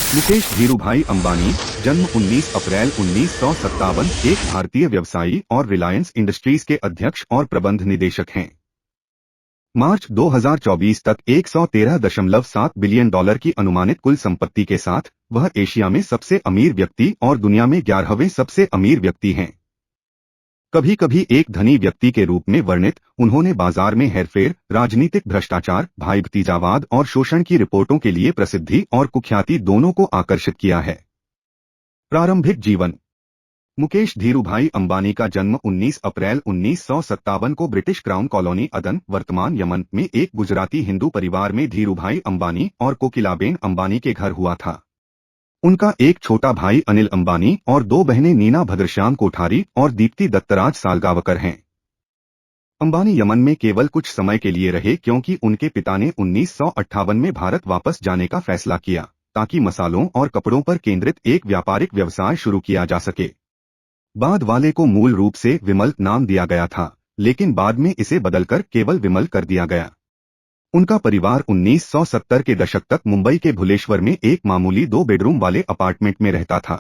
मुकेश धीरूभाई अंबानी, जन्म 19 अप्रैल 1957, एक भारतीय व्यवसायी और रिलायंस इंडस्ट्रीज के अध्यक्ष और प्रबंध निदेशक हैं। मार्च 2024 तक 113.7 बिलियन डॉलर की अनुमानित कुल संपत्ति के साथ वह एशिया में सबसे अमीर व्यक्ति और दुनिया में 11वें सबसे अमीर व्यक्ति हैं। कभी कभी एक धनी व्यक्ति के रूप में वर्णित, उन्होंने बाजार में हेरफेर, राजनीतिक भ्रष्टाचार, भाई भतीजावाद और शोषण की रिपोर्टों के लिए प्रसिद्धि और कुख्याति दोनों को आकर्षित किया है। प्रारंभिक जीवन। मुकेश धीरूभाई अंबानी का जन्म 19 अप्रैल 1957 को ब्रिटिश क्राउन कॉलोनी अदन, वर्तमान यमन में एक गुजराती हिंदू परिवार में धीरूभाई अंबानी और कोकिलाबेन अंबानी के घर हुआ था। उनका एक छोटा भाई अनिल अंबानी और दो बहनें नीना भद्रश्याम कोठारी और दीप्ति दत्तराज सालगावकर हैं। अंबानी यमन में केवल कुछ समय के लिए रहे क्योंकि उनके पिता ने 1958 में भारत वापस जाने का फैसला किया ताकि मसालों और कपड़ों पर केंद्रित एक व्यापारिक व्यवसाय शुरू किया जा सके। बाद वाले को मूल रूप से विमल नाम दिया गया था, लेकिन बाद में इसे बदलकर केवल विमल कर दिया गया। उनका परिवार 1970 के दशक तक मुंबई के भुलेश्वर में एक मामूली 2 बेडरूम वाले अपार्टमेंट में रहता था।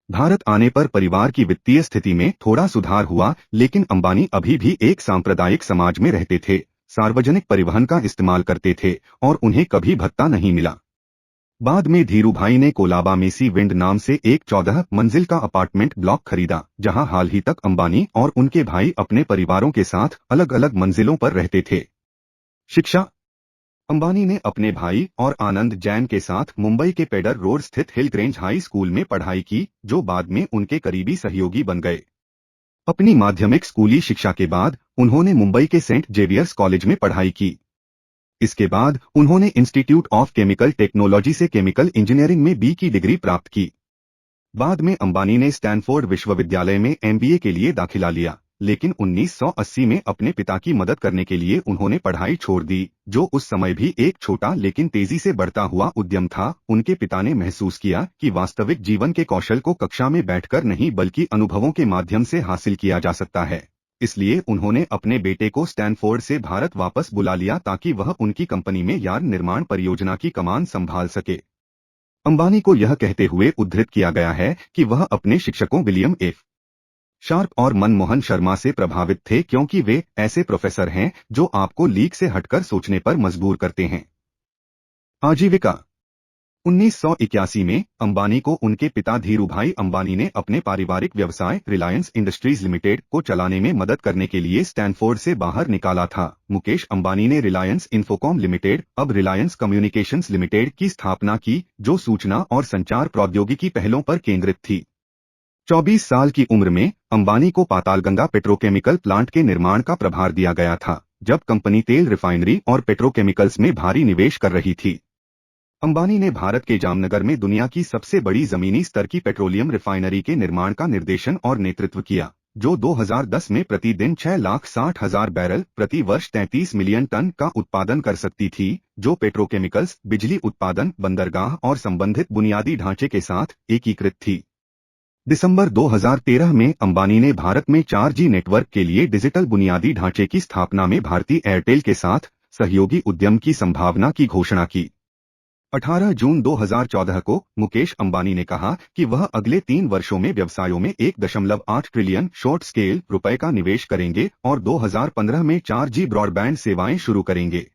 भारत आने पर परिवार की वित्तीय स्थिति में थोड़ा सुधार हुआ, लेकिन अंबानी अभी भी एक सांप्रदायिक समाज में रहते थे, सार्वजनिक परिवहन का इस्तेमाल करते थे और उन्हें कभी भत्ता नहीं मिला। बाद में धीरूभाई ने कोलाबा में सी विंड नाम से एक 14 मंजिल का अपार्टमेंट ब्लॉक खरीदा, जहां हाल ही तक अंबानी और उनके भाई अपने परिवारों के साथ अलग अलग मंजिलों पर रहते थे। शिक्षा। अंबानी ने अपने भाई और आनंद जैन के साथ मुंबई के पेडर रोड स्थित हिलग्रेंज हाई स्कूल में पढ़ाई की, जो बाद में उनके करीबी सहयोगी बन गए। अपनी माध्यमिक स्कूली शिक्षा के बाद उन्होंने मुंबई के सेंट जेवियर्स कॉलेज में पढ़ाई की। इसके बाद उन्होंने इंस्टीट्यूट ऑफ केमिकल टेक्नोलॉजी से केमिकल इंजीनियरिंग में बी की डिग्री प्राप्त की। बाद में अंबानी ने स्टैनफोर्ड विश्वविद्यालय में एमबीए के लिए दाखिला लिया, लेकिन 1980 में अपने पिता की मदद करने के लिए उन्होंने पढ़ाई छोड़ दी, जो उस समय भी एक छोटा लेकिन तेजी से बढ़ता हुआ उद्यम था। उनके पिता ने महसूस किया कि वास्तविक जीवन के कौशल को कक्षा में बैठकर नहीं बल्कि अनुभवों के माध्यम से हासिल किया जा सकता है। इसलिए उन्होंने अपने बेटे को स्टैनफोर्ड से भारत वापस बुला लिया ताकि वह उनकी कंपनी में यार्न निर्माण परियोजना की कमान संभाल सके। अंबानी को यह कहते हुए उद्धृत किया गया है कि वह अपने शिक्षकों विलियम एफ शार्प और मनमोहन शर्मा से प्रभावित थे क्योंकि वे ऐसे प्रोफेसर हैं जो आपको लीक से हटकर सोचने पर मजबूर करते हैं। आजीविका। 1981 में अंबानी को उनके पिता धीरूभाई अंबानी ने अपने पारिवारिक व्यवसाय रिलायंस इंडस्ट्रीज लिमिटेड को चलाने में मदद करने के लिए स्टैनफोर्ड से बाहर निकाला था। मुकेश अंबानी ने रिलायंस इंफोकॉम लिमिटेड, अब रिलायंस कम्युनिकेशंस लिमिटेड की स्थापना की, जो सूचना और संचार प्रौद्योगिकी पहलों पर केंद्रित थी। 24 साल की उम्र में अंबानी को पातालगंगा पेट्रोकेमिकल प्लांट के निर्माण का प्रभार दिया गया था, जब कंपनी तेल रिफाइनरी और पेट्रोकेमिकल्स में भारी निवेश कर रही थी। अंबानी ने भारत के जामनगर में दुनिया की सबसे बड़ी जमीनी स्तर की पेट्रोलियम रिफाइनरी के निर्माण का निर्देशन और नेतृत्व किया, जो 2010 में प्रतिदिन 6,60,000 बैरल प्रति वर्ष 33 मिलियन टन का उत्पादन कर सकती थी, जो पेट्रोकेमिकल्स, बिजली उत्पादन, बंदरगाह और संबंधित बुनियादी ढांचे के साथ एकीकृत थी। दिसंबर 2013 में अंबानी ने भारत में 4G नेटवर्क के लिए डिजिटल बुनियादी ढांचे की स्थापना में भारती एयरटेल के साथ सहयोगी उद्यम की संभावना की घोषणा की। 18 जून 2014 को मुकेश अंबानी ने कहा कि वह अगले 3 वर्षों में व्यवसायों में 1.8 ट्रिलियन शॉर्ट स्केल रुपए का निवेश करेंगे और 2015 में 4G ब्रॉडबैंड सेवाएं शुरू करेंगे।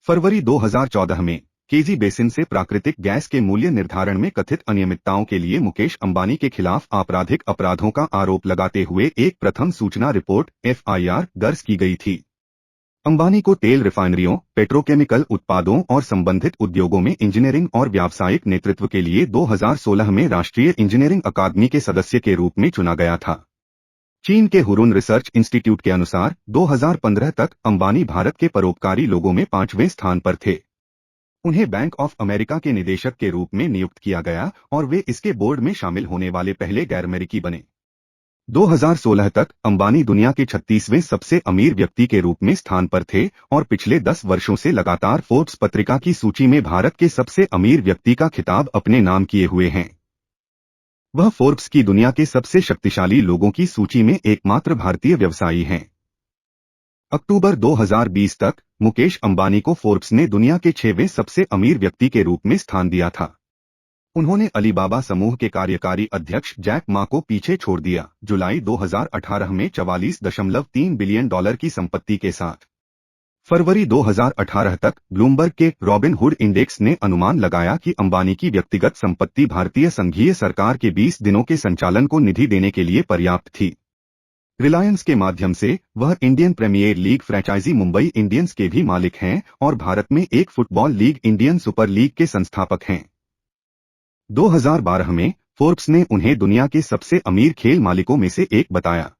फरवरी 2014 में केजी बेसिन से प्राकृतिक गैस के मूल्य निर्धारण में कथित अनियमितताओं के लिए मुकेश अंबानी के खिलाफ आपराधिक अपराधों का आरोप लगाते हुए एक प्रथम सूचना रिपोर्ट FIR दर्ज की गई थी। अंबानी को तेल रिफाइनरियों, पेट्रोकेमिकल उत्पादों और संबंधित उद्योगों में इंजीनियरिंग और व्यावसायिक नेतृत्व के लिए 2016 में राष्ट्रीय इंजीनियरिंग अकादमी के सदस्य के रूप में चुना गया था। चीन के हुरुन रिसर्च इंस्टीट्यूट के अनुसार 2015 तक अंबानी भारत के परोपकारी लोगों में 5वें स्थान पर थे। उन्हें बैंक ऑफ अमेरिका के निदेशक के रूप में नियुक्त किया गया और वे इसके बोर्ड में शामिल होने वाले पहले गैर अमेरिकी बने। 2016 तक अंबानी दुनिया के 36वें सबसे अमीर व्यक्ति के रूप में स्थान पर थे और पिछले 10 वर्षों से लगातार फोर्ब्स पत्रिका की सूची में भारत के सबसे अमीर व्यक्ति का खिताब अपने नाम किए हुए हैं। वह फोर्ब्स की दुनिया के सबसे शक्तिशाली लोगों की सूची में एकमात्र भारतीय व्यवसायी हैं। अक्टूबर 2020 तक मुकेश अंबानी को फोर्ब्स ने दुनिया के 6वें सबसे अमीर व्यक्ति के रूप में स्थान दिया था। उन्होंने अलीबाबा समूह के कार्यकारी अध्यक्ष जैक मा को पीछे छोड़ दिया, जुलाई 2018 में 44.3 बिलियन डॉलर की संपत्ति के साथ। फरवरी 2018 तक ब्लूमबर्ग के रॉबिन हुड इंडेक्स ने अनुमान लगाया कि अंबानी की व्यक्तिगत संपत्ति भारतीय संघीय सरकार के 20 दिनों के संचालन को निधि देने के लिए पर्याप्त थी। रिलायंस के माध्यम से वह Indian Premier League franchise Mumbai Indians के भी मालिक हैं और भारत में एक football league Indian Super League के संस्थापक हैं। 2012 में फोर्ब्स ने उन्हें दुनिया के सबसे अमीर खेल मालिकों में से एक बताया।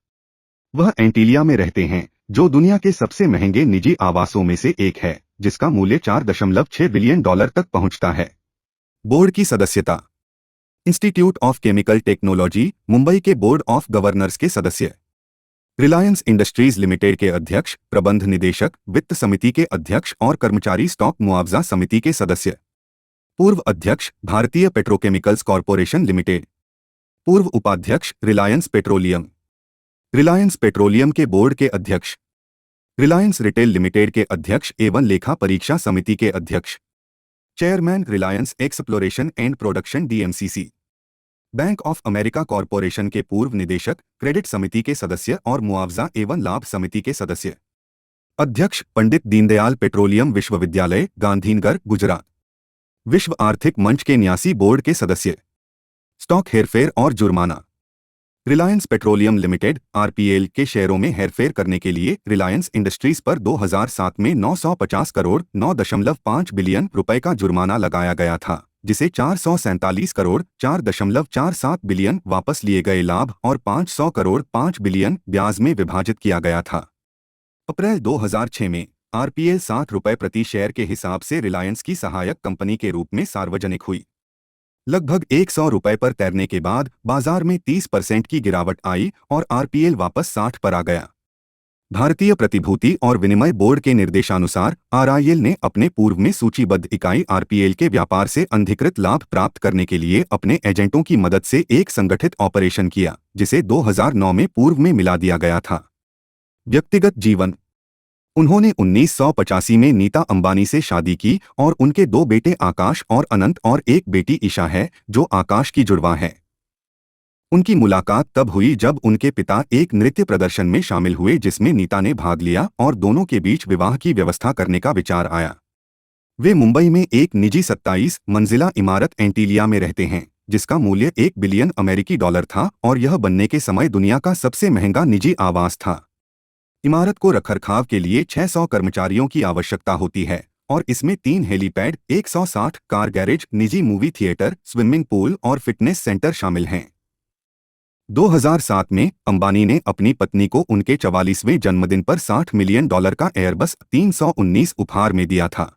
वह एंटीलिया में रहते हैं, जो दुनिया के सबसे महंगे निजी आवासों में से एक है, जिसका मूल्य 4.6 बिलियन डॉलर तक पहुंचता है। बोर्ड की सदस्यता। Institute of chemical technology Mumbai के बोर्ड ऑफ गवर्नर्स के सदस्य। रिलायंस इंडस्ट्रीज लिमिटेड के अध्यक्ष, प्रबंध निदेशक, वित्त समिति के अध्यक्ष और कर्मचारी स्टॉक मुआवजा समिति के सदस्य। पूर्व अध्यक्ष, भारतीय पेट्रोकेमिकल्स कॉरपोरेशन लिमिटेड। पूर्व उपाध्यक्ष, रिलायंस पेट्रोलियम। रिलायंस पेट्रोलियम के बोर्ड के अध्यक्ष। रिलायंस रिटेल लिमिटेड के अध्यक्ष एवं लेखा परीक्षा समिति के अध्यक्ष। Chairman, Reliance exploration and production DMCC. Bank of America corporation के पूर्व निदेशक, क्रेडिट समिति के सदस्य और मुआवजा एवं लाभ समिति के सदस्य। अध्यक्ष, पंडित दीनदयाल पेट्रोलियम विश्वविद्यालय, गांधीनगर, गुजरात। विश्व आर्थिक मंच के न्यासी बोर्ड के सदस्य। स्टॉक हेरफेर और जुर्माना। रिलायंस पेट्रोलियम लिमिटेड आरपीएल के शेयरों में हेरफेर करने के लिए रिलायंस इंडस्ट्रीज पर 2007 में 950 करोड़ 9.5 बिलियन रुपए का जुर्माना लगाया गया था, जिसे 447 करोड़ 4.47 बिलियन वापस लिए गए लाभ और 500 करोड़ 5 बिलियन ब्याज में विभाजित किया गया था। अप्रैल 2006 में आरपीएल 60 रुपए प्रति शेयर के हिसाब से रिलायंस की सहायक कंपनी के रूप में सार्वजनिक हुई। लगभग 100 रुपए पर तैरने के बाद बाजार में 30% की गिरावट आई और आरपीएल वापस 60 पर आ गया। भारतीय प्रतिभूति और विनिमय बोर्ड के निर्देशानुसार आरआईएल ने अपने पूर्व में सूचीबद्ध इकाई आरपीएल के व्यापार से अनधिकृत लाभ प्राप्त करने के लिए अपने एजेंटों की मदद से एक संगठित ऑपरेशन किया, जिसे 2009 में पूर्व में मिला दिया गया था। व्यक्तिगत जीवन। उन्होंने 1985 में नीता अंबानी से शादी की और उनके 2 बेटे आकाश और अनंत और एक बेटी ईशा है, जो आकाश की जुड़वा है। उनकी मुलाकात तब हुई जब उनके पिता एक नृत्य प्रदर्शन में शामिल हुए जिसमें नीता ने भाग लिया और दोनों के बीच विवाह की व्यवस्था करने का विचार आया। वे मुंबई में एक निजी 27 मंजिला इमारत एंटीलिया में रहते हैं, जिसका मूल्य 1 बिलियन अमेरिकी डॉलर था और यह बनने के समय दुनिया का सबसे महंगा निजी आवास था। इमारत को रखरखाव के लिए 600 कर्मचारियों की आवश्यकता होती है और इसमें 3 हेलीपैड, 160 कार गैरेज, निजी मूवी थिएटर, स्विमिंग पूल और फिटनेस सेंटर शामिल हैं। 2007 में अंबानी ने अपनी पत्नी को उनके 44वें जन्मदिन पर $60 मिलियन का एयरबस 319 उपहार में दिया था।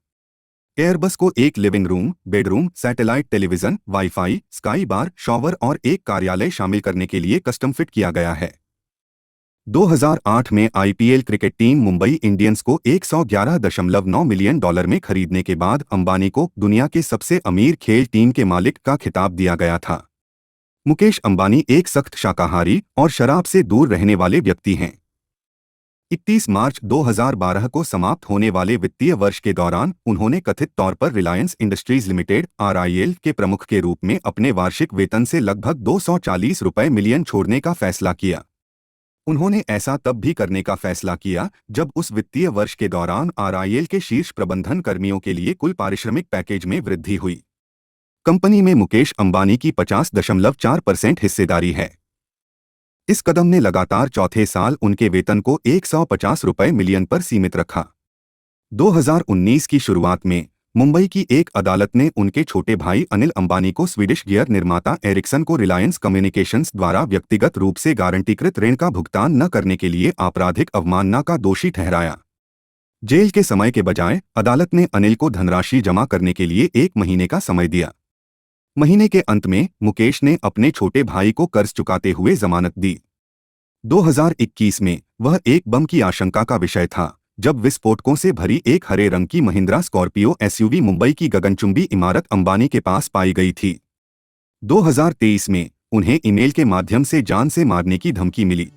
एयरबस को एक living room, bedroom, satellite television, wifi, sky bar, shower और एक कार्यालय शामिल करने के लिए कस्टम फिट किया गया है। 2008 में IPL cricket team Mumbai Indians को $111.9 मिलियन में खरीदने के बाद अंबानी को दुनिया के सबसे अमीर खेल टीम के मालिक का खिताब दिया गया था। मुकेश अंबानी एक सख्त शाकाहारी और शराब से दूर रहने वाले व्यक्ति हैं। 31 मार्च 2012 को समाप्त होने वाले वित्तीय वर्ष के दौरान उन्होंने कथित तौर पर रिलायंस इंडस्ट्रीज लिमिटेड आरआईएल के प्रमुख के रूप में अपने वार्षिक वेतन से लगभग 240 रुपए मिलियन छोड़ने का फैसला किया। उन्होंने ऐसा तब भी करने का फैसला किया जब उस वित्तीय वर्ष के दौरान आरआईएल के शीर्ष प्रबंधन कर्मियों के लिए कुल पारिश्रमिक पैकेज में वृद्धि हुई। कंपनी में मुकेश अंबानी की 50.4% हिस्सेदारी है। इस कदम ने लगातार चौथे साल उनके वेतन को 150 रुपए मिलियन पर सीमित रखा। 2019 की शुरुआत में मुंबई की एक अदालत ने उनके छोटे भाई अनिल अंबानी को स्वीडिश गियर निर्माता एरिक्सन को रिलायंस कम्युनिकेशंस द्वारा व्यक्तिगत रूप से गारंटीकृत ऋण का भुगतान न करने के लिए आपराधिक अवमानना का दोषी ठहराया। जेल के समय के बजाय अदालत ने अनिल को धनराशि जमा करने के लिए 1 महीने का समय दिया। महीने के अंत में मुकेश ने अपने छोटे भाई को कर्ज चुकाते हुए जमानत दी। 2021 में वह एक बम की आशंका का विषय था जब विस्फोटकों से भरी एक हरे रंग की महिंद्रा स्कॉर्पियो एसयूवी मुंबई की गगनचुंबी इमारत अंबानी के पास पाई गई थी। 2023 में उन्हें ईमेल के माध्यम से जान से मारने की धमकी मिली।